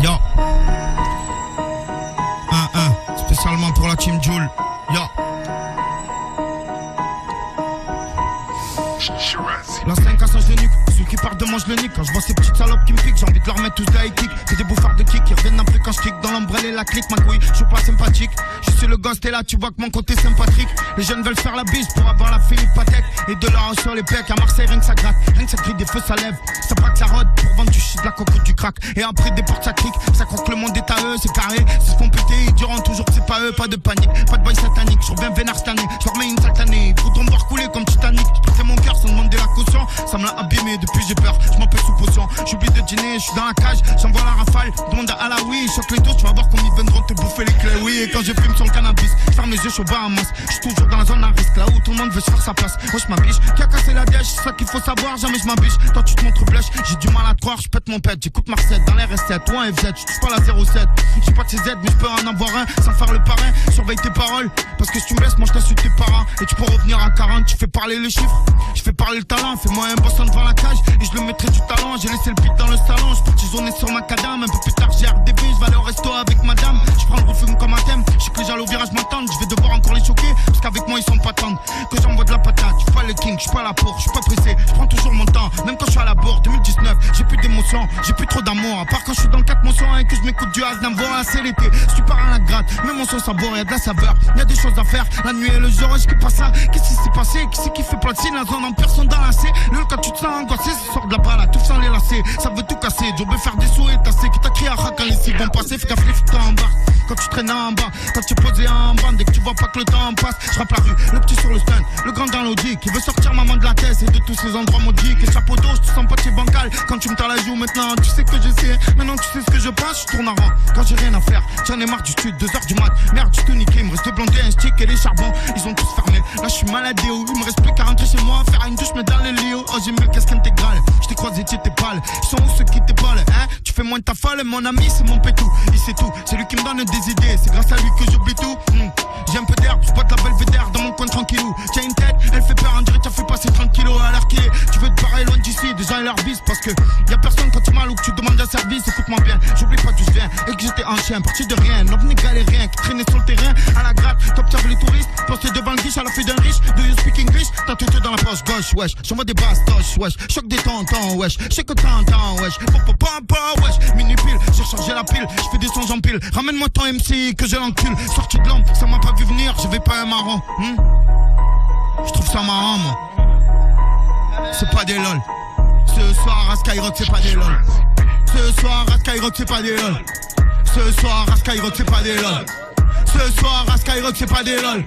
Yo. Spécialement pour la team Joule. Yo. La 5 à singe de nuque, celui qui part de mange le nique. Quand je vois ces petites salopes qui me piquent, j'ai envie de leur mettre tous des high kicks. C'est des bouffards de kick qui reviennent un peu quand je kick dans l'ombrelle et la clique. Ma couille, je suis pas sympathique. Je suis le gosse, t'es là, tu vois que mon côté sympathique. Les jeunes veulent faire la bise pour avoir la Philippe Patek. Et de l'or sur les pecs, à Marseille rien que ça gratte. Rien que ça crie des feux, ça lève. Ça braque, ça rôde, pour vendre du shit, de la cocotte, du crack. Et après des portes ça crique, ça croit que le monde est à eux, c'est carré. S'ils se font péter, ils diront toujours que c'est pas eux, pas de panique. Pas de boy satanique, je reviens vénard cette année. Je leur mets une saltanée, faut me voir couler comme Titanic. Je prêtais mon cœur sans demander la caution. Ça me l'a abîmé, depuis j'ai peur, je m'en peux sous potion. J'oublie de dîner, je suis dans la cage, j'envoie la rafale. Demande à la oui, choque les tours, tu vas voir comme ils viendront te bouffer les clés. Oui, et quand je fume sur le cannabis, je ferme les yeux, je suis au Bahamas. Je suis toujours dans la zone à risque, là où tout le monde veut se faire sa place. Moi je m'abiche, qui a cassé la dèche, c'est ça qu'il faut savoir, jamais je m'abiche. Toi tu te montres blèche, j'ai du mal à te croire, je pète mon pet. J'écoute Marseille dans les R7 ou un FZ, je touche pas la 07. J'ai pas de CZ, mais je peux en avoir un sans faire le parrain. Surveille tes paroles, parce que si tu me laisses, moi je t'insulte tes parents. Et tu peux revenir à 40, tu fais parler les chiffres, je fais parler le talent. Fais-moi un boss devant la cage et je le mettrai du talent. J'ai laissé le beat dans le salon, je parti journée sur ma cadame. Un peu plus tard j'ai RDV, je vais aller au resto avec madame. Je prends le refus comme un thème, je sais que les gens au virage m'attendent. Je vais devoir encore les choquer, parce qu'avec moi ils sont pas tendres. Que j'envoie de la patate, je suis pas le king, je suis pas la pour, je suis pas pressé. Je prends toujours mon temps, même quand je suis à la bourre. 2019, j'ai plus d'émotion, j'ai plus trop d'amour. À part quand je suis dans le 4 mon son et que je m'écoute du Aznavour. C'est l'été, je suis pas à la gratte, même mon son savoure, y'a de la saveur. Y'a des choses à faire, la nuit et le jour, je qui passe ça. Qu'est-ce qui s'est passé, qui c'est qui fait plein de signes? La zone en personne dans la C. Le quand tu te sens angoissé, ça sort de la balle, tout sans les lacets. Ça veut tout casser, Joe veut faire des sauts et tasser. Qui t'a crié à quand les cibles vont passer, fais gaffe les fous en bas. Quand tu traînes en bas, quand tu es posé en bande, dès que tu vois pas que le temps passe, je rappe la rue, le petit sur le stand, le grand dans l'audi, qui veut sortir maman de la caisse et de tous ces endroits maudits. Et chapeau d'eau, je te sens pas chez bancal. Quand tu me tends la joue maintenant, tu sais que je sais. Maintenant tu sais ce que je passe, je tourne en rond. Quand j'ai rien à faire, j'en ai marre du stud, 2h du mat. Merde, je te niqué, il me reste blondé, un stick et les charbons, ils ont tous fermé. Là je suis malade et il me reste plus qu'à rentrer chez moi, faire une douche, mais dans le lit. Oh j'ai mis le casque intégral, je t'ai croisé, tu étais pâle. Ils sont où ceux qui t'épalent, hein? Tu fais moins de ta folle, mon ami c'est mon pétou. Il sait tout, c'est lui qui me donne des idées, c'est grâce à lui que j'oublie tout. J'ai un peu d'herbe, je boite la belvédère dans mon coin tranquillou. Tiens une tête, elle fait peur, on dirait t'as fait passer 30 kilos à l'arqué. Tu veux te barrer loin d'ici, déjà elle leur bise. Parce que y'a personne quand tu mal ou que tu demandes un service. Écoute-moi bien, j'oublie pas d'où je viens et que j'étais en chien, parti de rien. L'ovni galérien qui traînait sur le terrain à la gratte. T'observes les touristes, posté devant le guiche à la fille d'un riche. Do you speak English? T'as tout dans la poche gauche, wesh. J'envoie des bastoches, wesh. Choc des tontons, wesh. J'sais que t'entends, wesh. Wesh. Mini pile, j'ai chargé la pile. J'fais des sons en pile. Ramène-moi ton MC que je l'encule. Sorti de l'ombre, ça m'a pas vu venir. J'avais pas un marron. J'trouve ça marrant, moi. C'est pas des lol. Ce soir à Skyrock, c'est pas des lol. Ce soir à Skyrock, c'est pas des lol. Ce soir à Skyrock, c'est pas des lol. Ce soir à Skyrock, c'est pas des lol.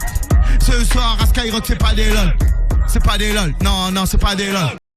Ce soir à Skyrock, c'est pas des lol. C'est pas des lol. Non, non, c'est pas des lol.